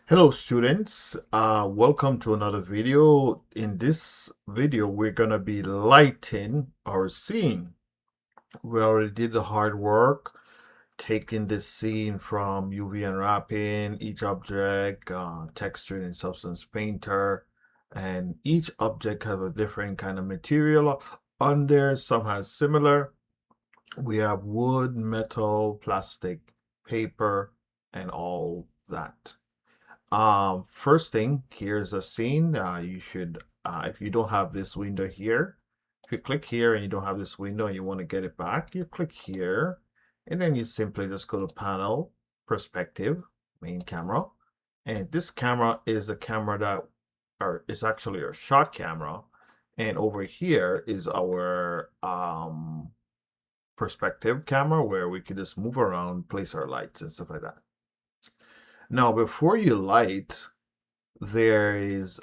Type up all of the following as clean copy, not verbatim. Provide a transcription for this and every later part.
Hello students, welcome to another video. In this video, we're gonna be lighting our scene. We already did the hard work, taking this scene from UV unwrapping, each object, texturing in Substance Painter, and each object has a different kind of material on there. Some has similar. We have wood, metal, plastic, paper, and all that. First thing, here's a scene. You should, if you don't have this window here, if you click here and you don't have this window and you want to get it back, you click here, and then you simply just go to Panel, Perspective, Main Camera. And this camera is the camera that, or it's actually our shot camera. And over here is our perspective camera where we can just move around, place our lights and stuff like that. Now, before you light, there is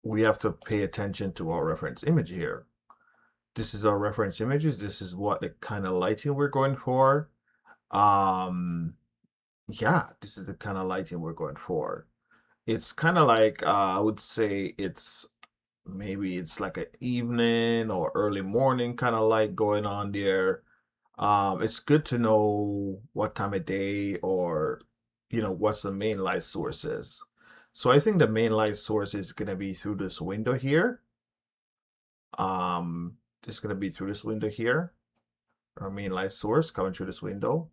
we have to pay attention to our reference image here. This is our reference images. This is what the kind of lighting we're going for. Yeah, this is the kind of lighting we're going for. It's kind of like I would say maybe it's like an evening or early morning kind of light going on there. It's good to know what time of day or what's the main light source is. So I think the main light source is gonna be through this window here. It's gonna be through this window here. Our main light source coming through this window.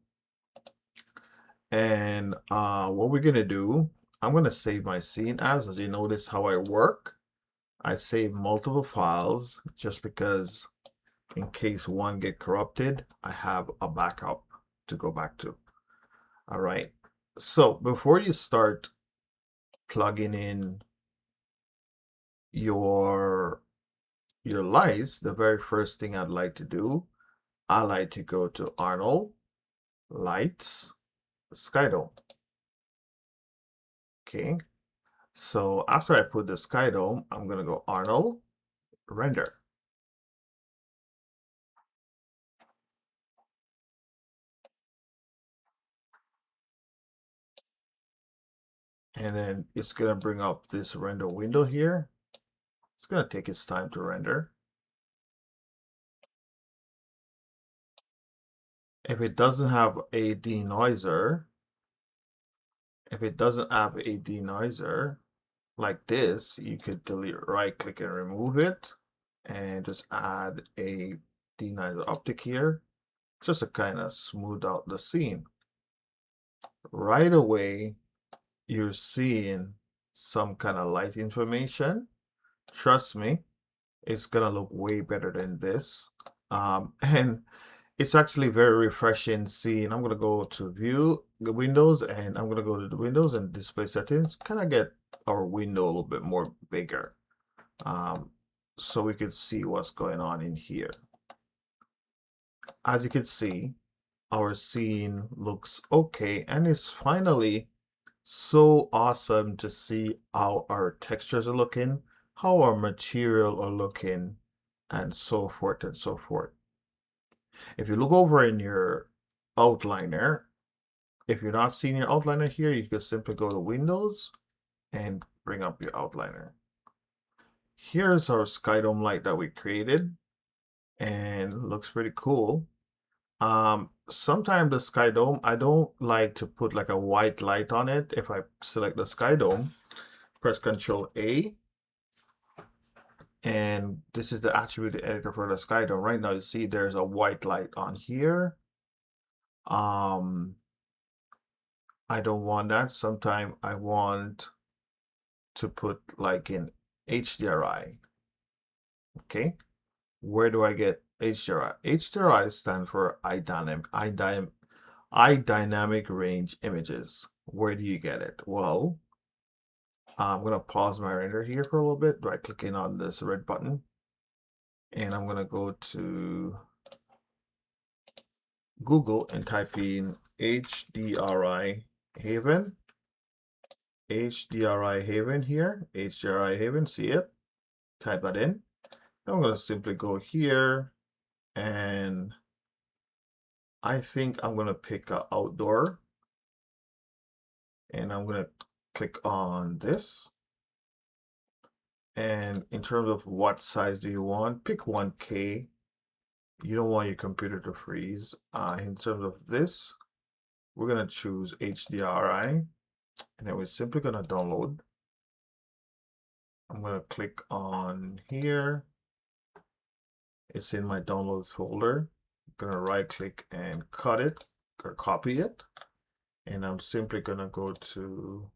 And what we're gonna do, I'm gonna save my scene as you notice how I work. I save multiple files just because in case one get corrupted, I have a backup to go back to. All right. So before you start plugging in your lights, the very first thing I'd like to do, I like to go to Arnold, Lights, Sky Dome. Okay. So after I put the Sky Dome, I'm gonna go Arnold, Render. And then it's gonna bring up this render window here. It's gonna take its time to render. If it doesn't have a denoiser, like this, you could delete, right click and remove it and just add a denoiser optic here just to kind of smooth out the scene. Right away, you're seeing some kind of light information. Trust me, it's gonna look way better than this. And it's actually very refreshing seeing. I'm gonna go to view the windows and I'm gonna go to the windows and display settings, kind of get our window a little bit more bigger. So we can see what's going on in here. As you can see, our scene looks okay, and it's finally so awesome to see how our textures are looking, how our material are looking, and so forth and so forth. If you look over in your outliner, if you're not seeing your outliner here, you can simply go to Windows and bring up your outliner. Here's our sky dome light that we created, and looks pretty cool. Sometimes the sky dome, I don't like to put like a white light on it. If I select the sky dome, press Ctrl A, and this is the attribute editor for the sky dome. Right now, you see there's a white light on here. I don't want that. Sometimes I want to put like in HDRI. Okay, where do I get HDRI? HDRI stands for eye dynamic range images. Where do you get it? Well, I'm gonna pause my render here for a little bit, right clicking on this red button, and I'm gonna go to Google and type in HDRI Haven. HDRI Haven here, HDRI Haven, see it? Type that in. I'm gonna simply go here, and I think I'm gonna pick outdoor. And I'm going to click on this. And in terms of what size do you want, pick 1K. You don't want your computer to freeze. In terms of this, we're going to choose HDRI, and then we're simply going to download. I'm going to click on here. It's in my downloads folder. I'm going to right click and cut it or copy it. And I'm simply going to go to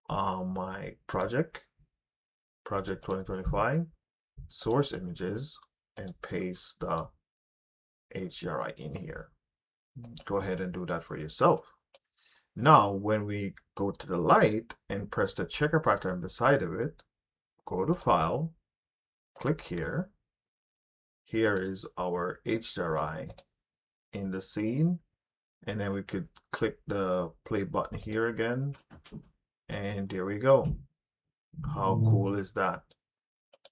my project 2025, source images, and paste the HDRI in here. Go ahead and do that for yourself. Now, when we go to the light and press the checker pattern beside of it, go to File, click here. Here is our HDRI in the scene. And then we could click the play button here again. And there we go. How cool is that?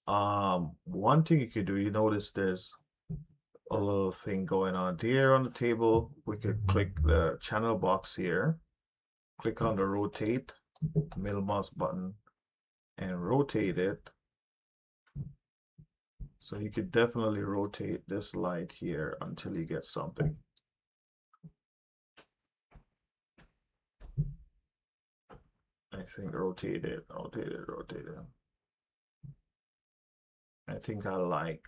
One thing you could do, you notice there's a little thing going on there on the table. We could click the channel box here, click on the rotate, middle mouse button, and rotate it. So you could definitely rotate this light here until you get something. I think rotate it. I think I like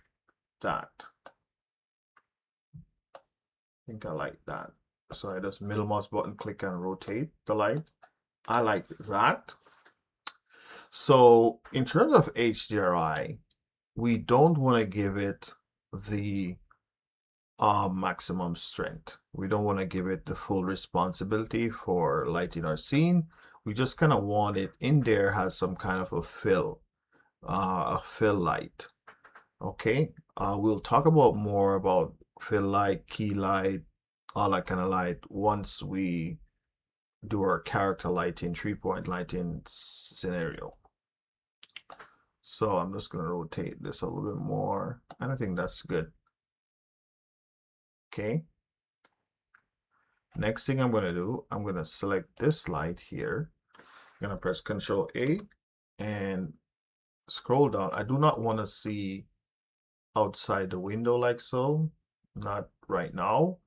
that. So I just middle mouse button, click and rotate the light. I like that. So in terms of HDRI, we don't want to give it the maximum strength. We don't want to give it the full responsibility for lighting our scene. We just kind of want it in there, has some kind of a fill light. Okay, we'll talk about more about fill light, key light, all that kind of light once we do our character lighting, 3-point lighting scenario. So I'm just going to rotate this a little bit more, and I think that's good. Okay. Next thing I'm going to do, I'm going to select this light here. I'm going to press Ctrl A and scroll down. I do not want to see outside the window like so. Not right now.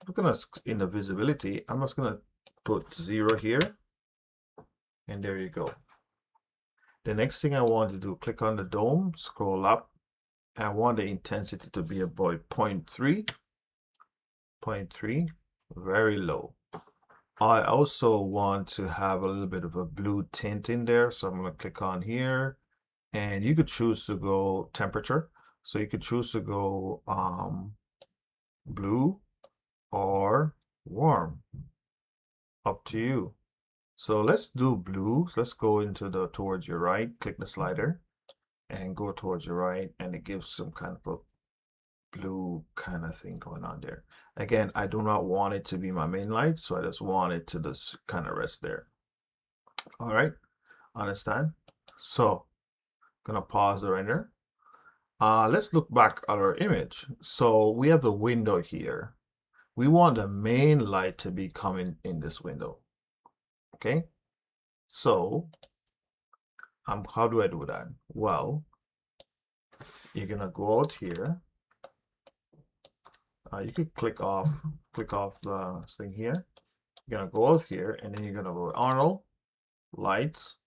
I'm going to, in the visibility, I'm just going to put 0 here. And there you go. The next thing I want to do, click on the dome, scroll up. I want the intensity to be about 0.3, very low. I also want to have a little bit of a blue tint in there. So I'm going to click on here, and you could choose to go temperature. So you could choose to go blue or warm, up to you. So let's do blue. Let's go into the towards your right, click the slider and go towards your right, and it gives some kind of a blue kind of thing going on there. Again, I do not want it to be my main light, so I just want it to just kind of rest there. All right, understand? So gonna pause the render. Let's look back at our image. So we have the window here. We want the main light to be coming in this window. Okay, so how do I do that? Well, you're gonna go out here. You could click off the thing here. You're gonna go out here, and then you're gonna go Arnold, lights,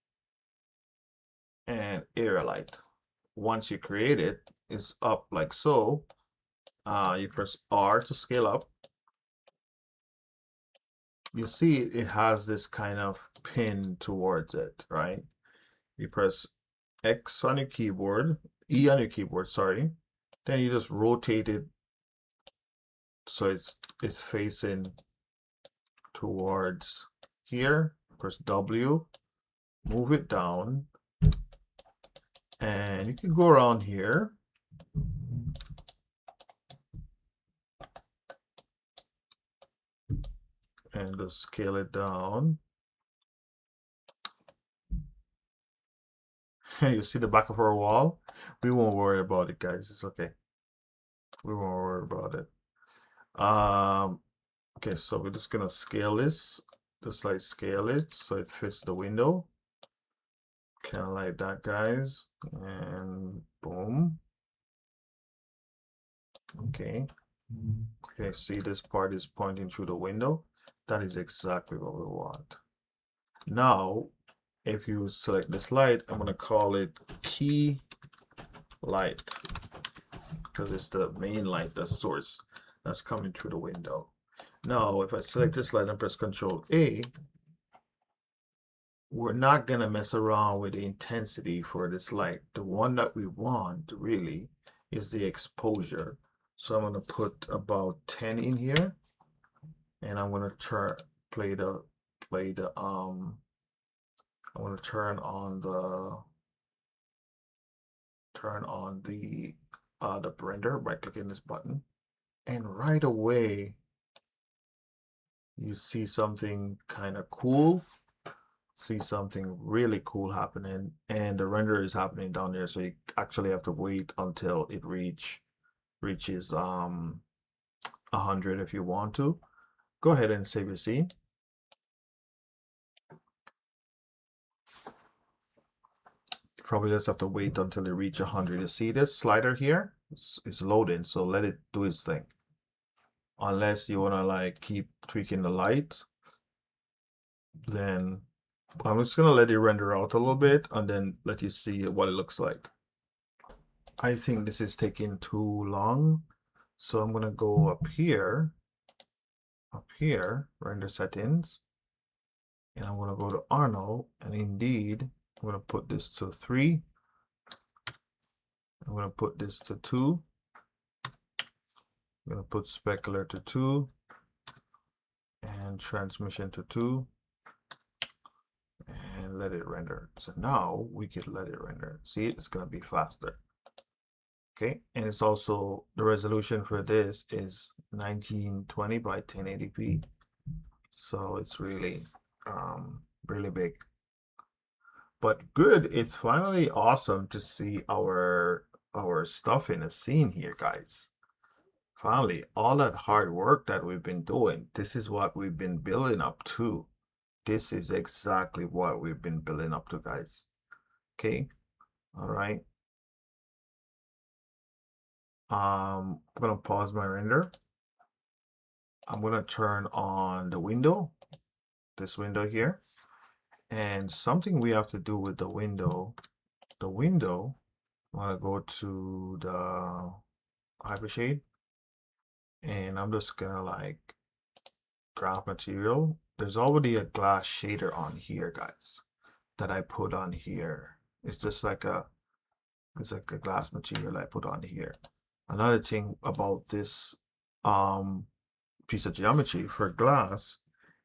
and area light. Once you create it, it's up like so. You press R to scale up. You see it has this kind of pin towards it, right? You press X on your keyboard, E on your keyboard, sorry. Then you just rotate it so it's facing towards here. Press W, move it down, and you can go around here. And just scale it down. You see the back of our wall? We won't worry about it, guys. It's okay. We won't worry about it. Okay, so we're just gonna scale this just like scale it so it fits the window. Kind of like that, guys. And boom. Okay. Okay, see this part is pointing through the window. That is exactly what we want. Now, if you select this light, I'm gonna call it key light because it's the main light, the source that's coming through the window. Now, if I select this light and press Control A, we're not gonna mess around with the intensity for this light. The one that we want really is the exposure. So I'm gonna put about 10 in here, and I'm gonna I'm gonna turn on the render by clicking this button, and right away you see something kind of cool. See something really cool happening, and the render is happening down there, so you actually have to wait until it reaches 100 if you want to. Go ahead and save your scene. Probably just have to wait until it reach 100. You see this slider here? It's loading, so let it do its thing. Unless you want to like keep tweaking the light, then I'm just gonna let it render out a little bit and then let you see what it looks like. I think this is taking too long, so I'm gonna go up here, render settings, and I'm gonna go to Arnold, and indeed I'm gonna put this to 3. I'm gonna put this to 2. I'm gonna put specular to 2 and transmission to 2 and let it render. So now we can let it render. See, it's gonna be faster. Okay, and it's also the resolution for this is 1920 by 1080p, so it's really really big. But good, it's finally awesome to see our stuff in a scene here, guys. Finally, all that hard work that we've been doing, this is what we've been building up to. This is exactly what we've been building up to, guys. Okay, all right. I'm gonna pause my render. I'm gonna turn on the window, this window here, and something we have to do with the window. I'm gonna go to the hypershade, and I'm just gonna like graph material. There's already a glass shader on here, guys, that I put on here. It's just like it's like a glass material I put on here. Another thing about this piece of geometry for glass,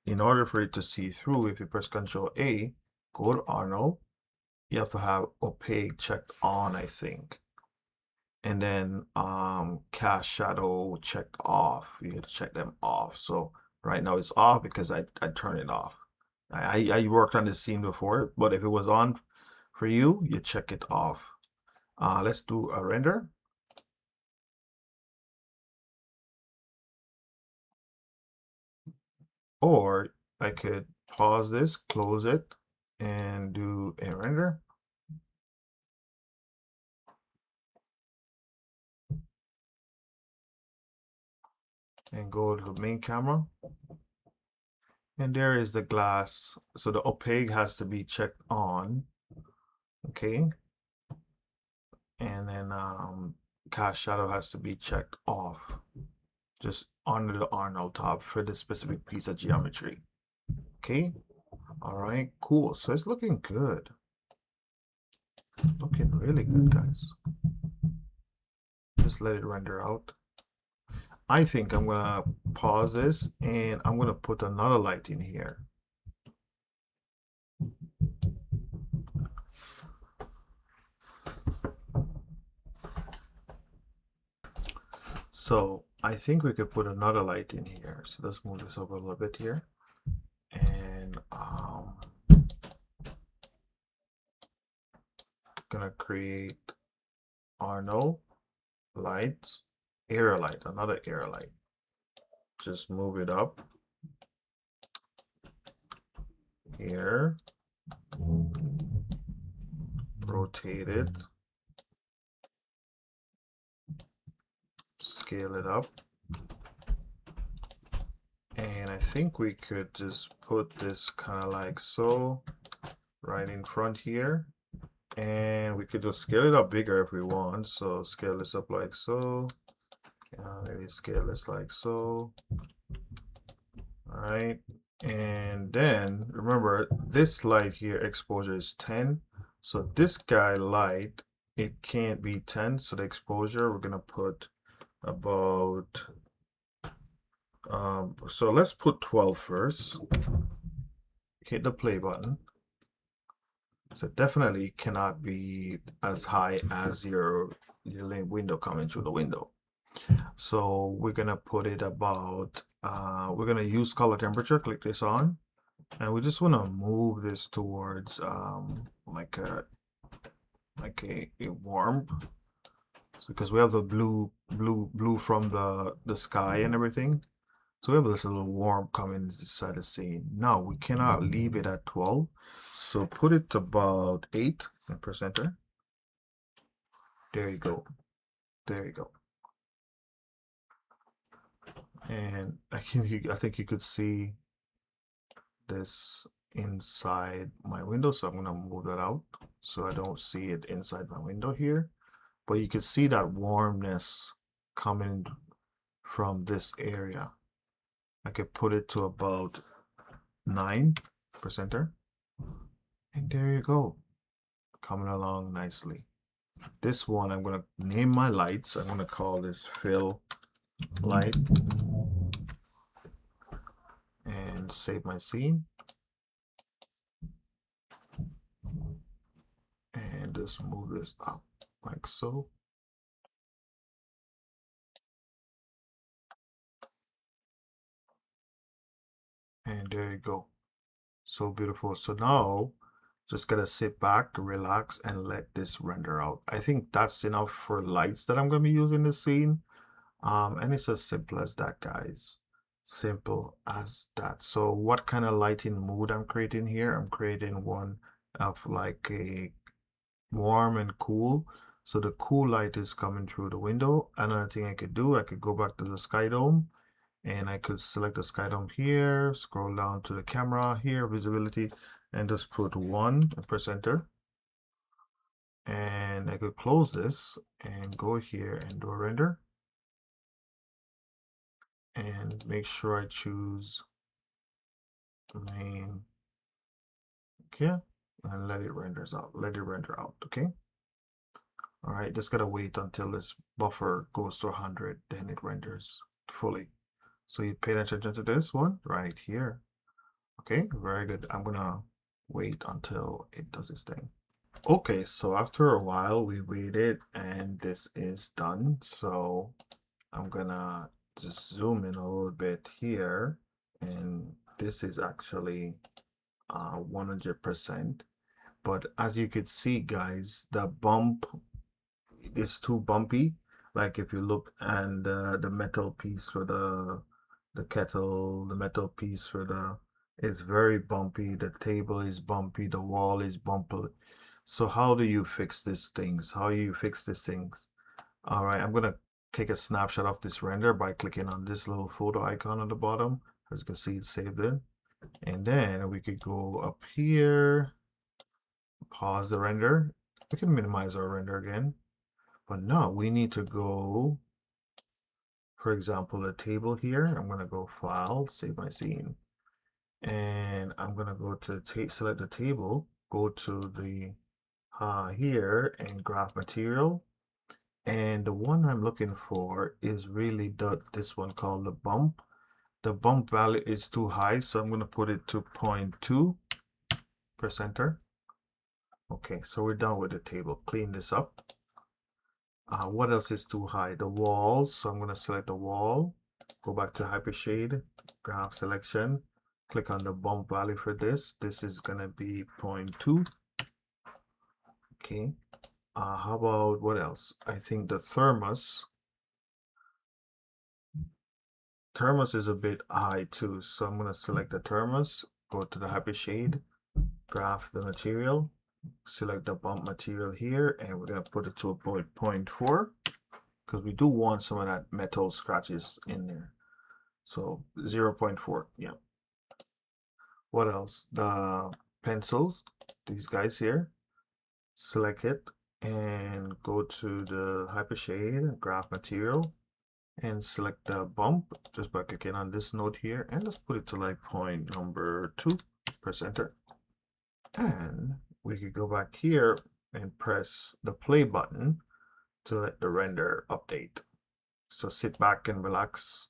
in order for it to see through, if you press Control A, go to Arnold, you have to have opaque checked on, I think. And then cast shadow checked off. You have to check them off. So right now it's off because I turned it off. I worked on this scene before, but if it was on for you, you check it off. Let's do a render. Or I could pause this, close it, and do a render. And go to the main camera. And there is the glass. So the opaque has to be checked on. Okay. And then cast shadow has to be checked off. Just under the Arnold top for this specific piece of geometry. Okay. All right, cool. So it's looking good. Looking really good, guys. Just let it render out. I think I'm gonna pause this and I'm gonna put another light in here. So I think we could put another light in here. So let's move this over a little bit here. And gonna create Arnold lights, area light, another area light. Just move it up here, rotate it, scale it up, and I think we could just put this kind of like so right in front here, and we could just scale it up bigger if we want. So scale this up like so, maybe scale this like so. All right, and then remember this light here exposure is 10, so this guy light, it can't be 10, so the exposure we're gonna put about so let's put 12 first. Hit the play button. So definitely cannot be as high as your window coming through the window. So we're gonna put it about we're gonna use color temperature, click this on, and we just want to move this towards like a warm, because we have the blue from the sky and everything. So we have this little warm coming inside the scene. Now we cannot leave it at 12, so put it about 8 and press enter. There you go. There you go. And I think you could see this inside my window, so I'm gonna move that out so I don't see it inside my window here. But you can see that warmness coming from this area. I could put it to about 9%, and there you go, coming along nicely. This one, I'm gonna name my lights. I'm gonna call this fill light, and save my scene, and just move this up like so. And there you go. So beautiful. So now just gotta sit back, relax, and let this render out. I think that's enough for lights that I'm gonna be using in the scene. And it's as simple as that, guys. Simple as that. So what kind of lighting mood I'm creating here? I'm creating one of like a warm and cool. So the cool light is coming through the window. Another thing I could do, I could go back to the sky dome, and I could select the sky dome here, scroll down to the camera here, visibility, and just put 1 and press enter. And I could close this and go here and do a render, and make sure I choose main, okay, and let it render out, okay. All right, just gotta wait until this buffer goes to 100, then it renders fully. So you pay attention to this one right here. Okay, very good. I'm gonna wait until it does its thing. Okay, so after a while we waited and this is done. So I'm gonna just zoom in a little bit here, and this is actually 100%. But as you could see, guys, the bump is too bumpy. Like if you look, and the metal piece for the kettle, the metal piece for the, it's very bumpy. The table is bumpy. The wall is bumpy. So how do you fix these things? How do you fix these things? All right, I'm gonna take a snapshot of this render by clicking on this little photo icon at the bottom. As you can see, it's saved in. And then we could go up here, pause the render. We can minimize our render again. But now we need to go, for example, the table here. I'm gonna go File, Save My Scene. And I'm gonna go to select the table, go to the here and graph material. And the one I'm looking for is really this one called the bump. The bump value is too high, so I'm going to put it to 0.2. Press enter. Okay, so we're done with the table. Clean this up. What else is too high? The walls. So I'm going to select the wall. Go back to Hypershade, graph selection. Click on the bump value for this. This is going to be 0.2. Okay. How about what else? I think the thermos is a bit high too, so I'm going to select the thermos, go to the Hypershade, graph the material, select the bump material here, and we're going to put it to a 0.4 because we do want some of that metal scratches in there. So 0.4, yeah. What else? The pencils, these guys here, select it and go to the hypershade, graph material, and select the bump just by clicking on this node here, and let's put it to like point number 2, press enter. And we could go back here and press the play button to let the render update. So sit back and relax,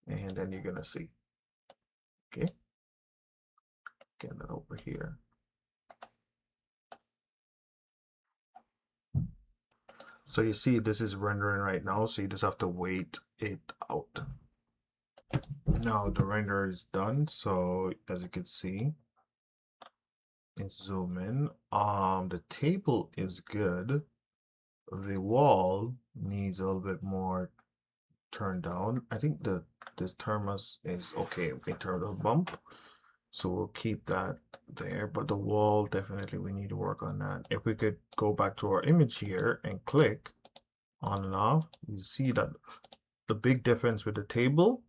and then you're gonna see. Okay, get that over here. So you see this is rendering right now, so you just have to wait it out. Now the render is done, so as you can see, let's zoom in. The table is good. The wall needs a little bit more turned down. I think this thermos is okay in terms of bump, so we'll keep that there, but the wall, definitely we need to work on that. If we could go back to our image here and click on and off, you see that the big difference with the table.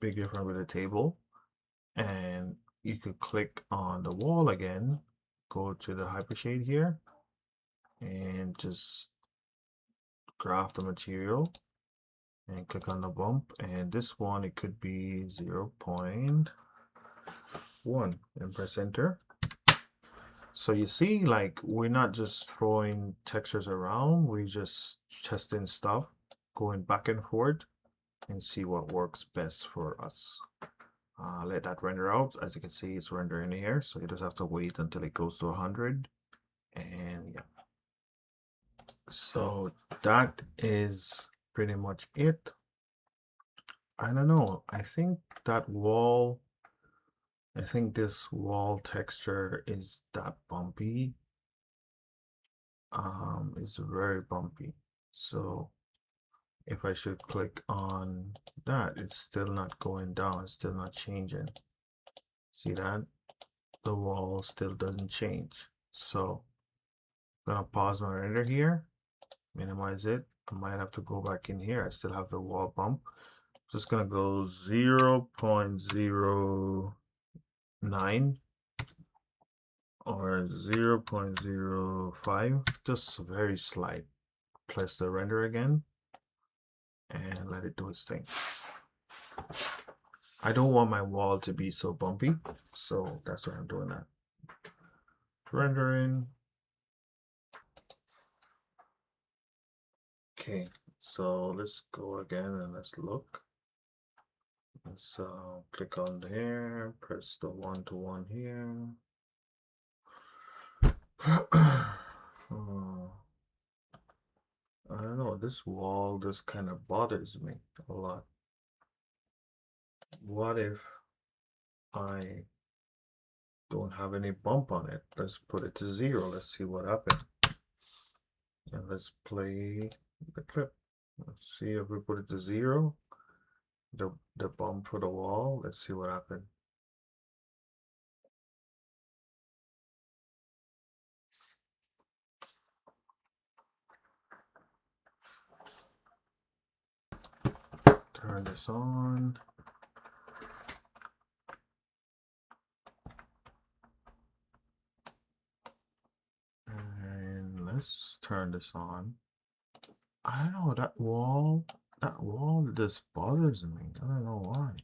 Big difference with the table. And you could click on the wall again, go to the hypershade here, and just graph the material and click on the bump. And this one, it could be 0.1 and press enter. So you see, like, we're not just throwing textures around, we're just testing stuff, going back and forth, and see what works best for us. Let that render out. As you can see, it's rendering here, so you just have to wait until it goes to 100. And yeah, so that is pretty much it. I don't know, I think that wall, I think this wall texture is that bumpy. It's very bumpy. So if I should click on that, it's still not going down, it's still not changing. See that? The wall still doesn't change. So I'm gonna pause my render here, minimize it. I might have to go back in here. I still have the wall bump. Just gonna go 0.09 or 0.05, just very slight. Press the render again and let it do its thing. I don't want my wall to be so bumpy, so that's why I'm doing that. Rendering. Okay, so let's go again and let's look. Let's click on there, press the 1-to-1 here. I don't know, this wall just kind of bothers me a lot. What if I don't have any bump on it? Let's put it to 0. Let's see what happens. And let's play the clip. Let's see if we put it to 0. The bump for the wall. Let's see what happens. Turn this on. And let's turn this on. I don't know, that wall just bothers me. I don't know why.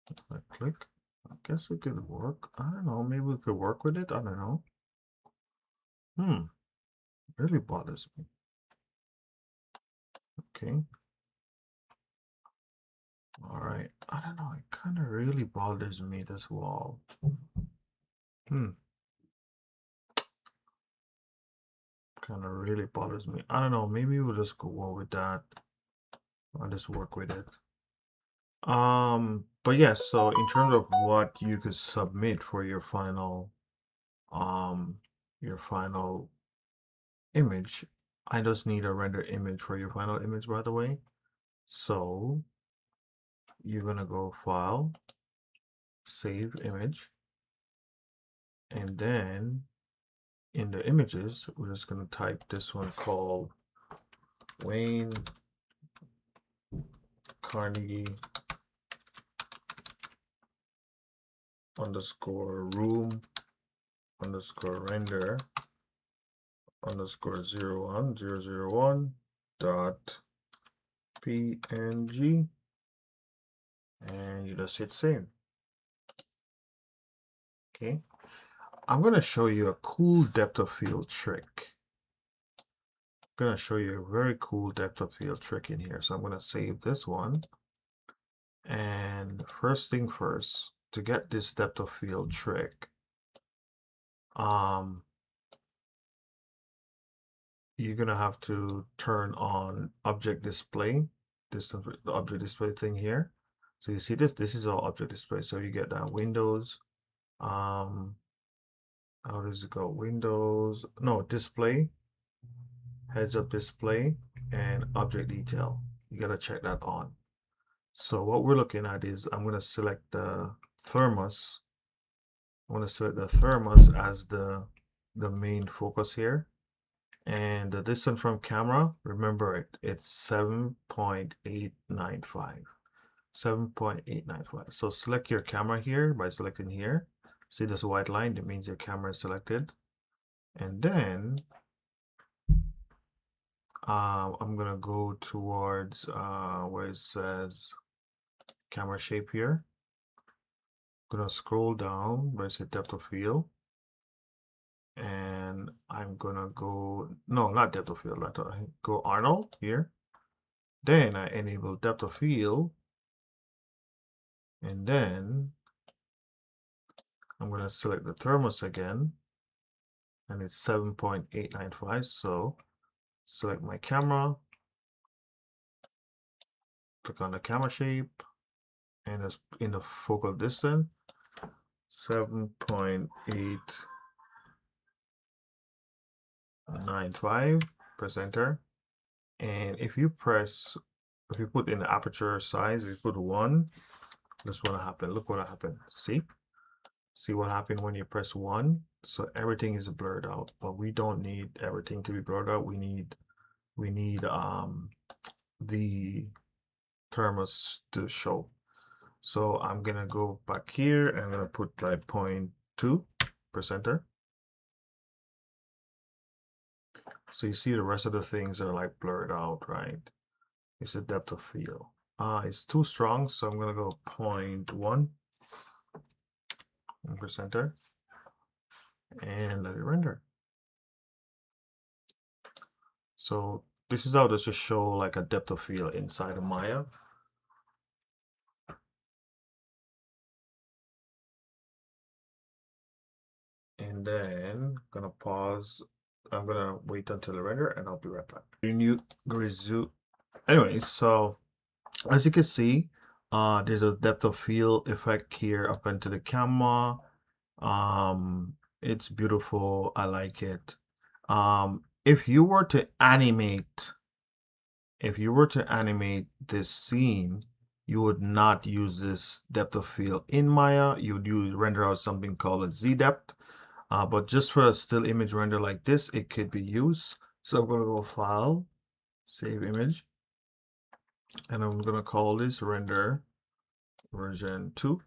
If I click, I guess we could work. I don't know, maybe we could work with it. I don't know. Really bothers me. Okay. All right. I don't know. It kind of really bothers me, this wall. Kind of really bothers me. I don't know. Maybe we'll just go with that. I'll just work with it. But yes, so in terms of what you could submit for your final image, I just need a render image for your final image, by the way. So you're gonna go File, Save Image, and then in the images, we're just gonna type this one called Wayne Carnegie underscore room underscore render underscore 01001 dot png, and you just hit save. Okay, I'm going to show you a cool depth of field trick. I'm going to show you a very cool depth of field trick in here. So I'm going to save this one, and first thing first, to get this depth of field trick, you're gonna have to turn on object display, the object display thing here. So you see this is all object display. So you get that Windows, how does it go? Windows, no, display, heads up display, and object detail. You gotta check that on. So what we're looking at is I'm gonna select the thermos. I'm gonna select the thermos as the main focus here. And the distance from camera, remember it's 7.895. 7.895. So select your camera here by selecting here. See this white line? That means your camera is selected. And then I'm gonna go towards where it says camera shape here. I'm gonna scroll down where it says depth of field. And I'm gonna go, no, not depth of field, I go Arnold here. Then I enable depth of field, and then I'm going to select the thermos again, and it's 7.895. So select my camera, click on the camera shape, and it's in the focal distance 7.895, press enter. And if you put in the aperture size, if you put 1, this is what happened. Look what happened. See what happened when you press 1? So everything is blurred out, but we don't need everything to be blurred out. We need the thermos to show. So I'm gonna go back here and I'm gonna put like 0.2, press enter. So you see the rest of the things are like blurred out, right? It's the depth of field. It's too strong, so I'm gonna go 0.1 and press enter and let it render. So this is how to just show like a depth of field inside of Maya. And then gonna pause. I'm gonna wait until the render and I'll be right back. Renew resume. Anyways, so as you can see, there's a depth of field effect here up into the camera. It's beautiful. I like it. If you were to animate this scene, you would not use this depth of field in Maya. You would render out something called a Z depth. But just for a still image render like this, it could be used. So I'm gonna go File, Save Image, and I'm gonna call this render version 2.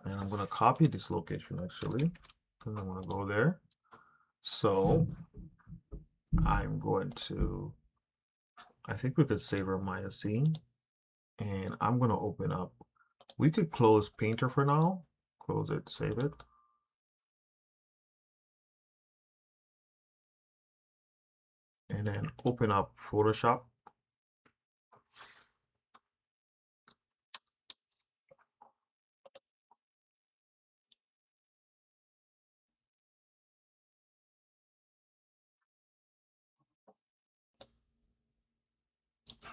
And I'm gonna copy this location actually, because I'm gonna go there. So I'm going to, I think we could save our Maya scene, and I'm gonna open up. We could close Painter for now. Close it, save it. And then open up Photoshop.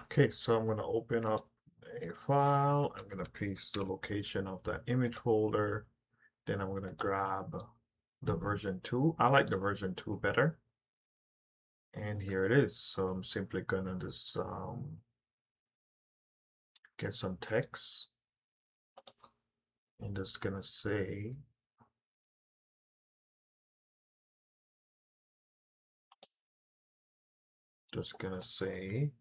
Okay, so I'm going to open up a file. I'm going to paste the location of the image folder. Then I'm going to grab the version 2. I like the version 2 better. And here it is. So I'm simply gonna just get some text and just gonna say just gonna say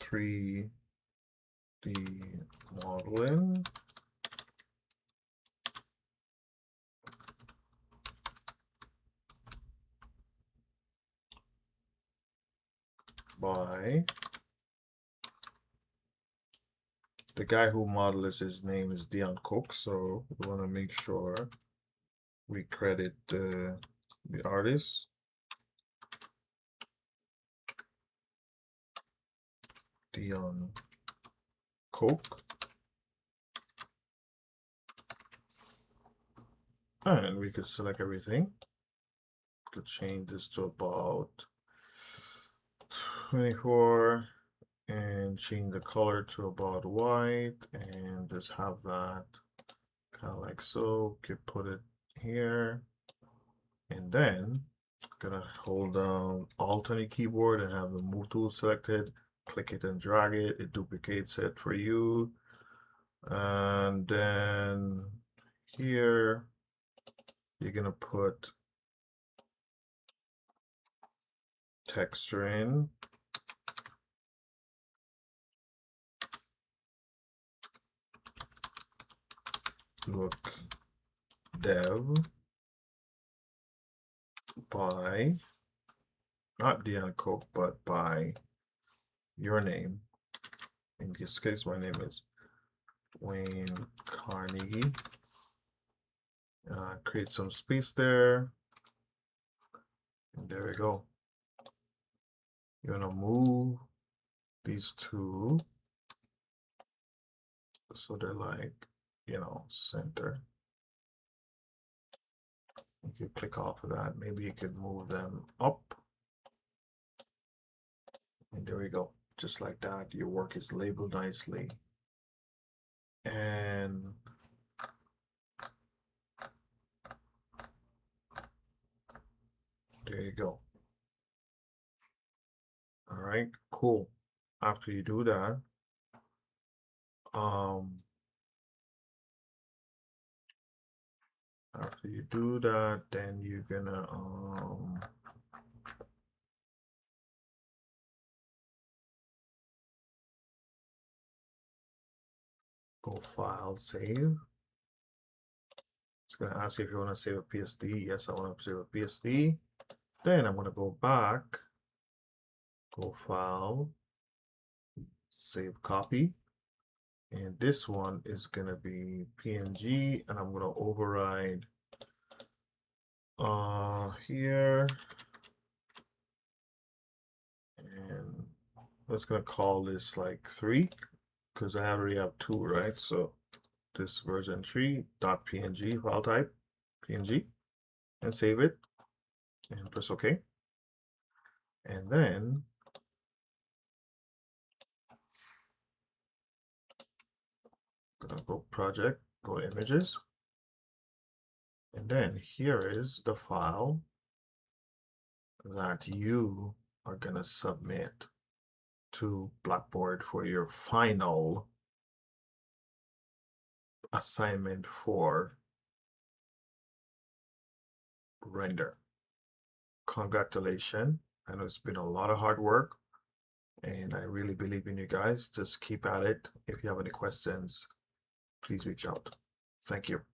3D modeling by the guy who modeled this. His name is Dion Cook, so we want to make sure we credit the artist. Dion Cook. And we could select everything. Could change this to about 24 and change the color to about white and just have that kind of like so. Could put it here and then gonna hold down Alt on your keyboard and have the move tool selected. Click it and drag it. It duplicates it for you. And then here you're gonna put texture in. Look dev by not Dion Cook, but by your name. In this case, my name is Wayne Carnegie. Create some space there. And there we go. You're gonna move these two so they're like, you know, center. You could click off of that. Maybe you could move them up. And there we go. Just like that, your work is labeled nicely. And there you go. All right, cool. After you do that, then you're gonna go file, save. It's gonna ask you if you want to save a PSD. Yes, I want to save a PSD. Then I'm gonna go back, go file, save copy. And this one is gonna be PNG, and I'm gonna override here, and let's gonna call this like 3 because I already have 2, right? So this version 3.png file type PNG, and save it and press OK. And then gonna go project, go images, and then here is the file that you are gonna submit to Blackboard for your final assignment for render. Congratulations. I know it's been a lot of hard work, and I really believe in you guys. Just keep at it. If you have any questions, please reach out. Thank you.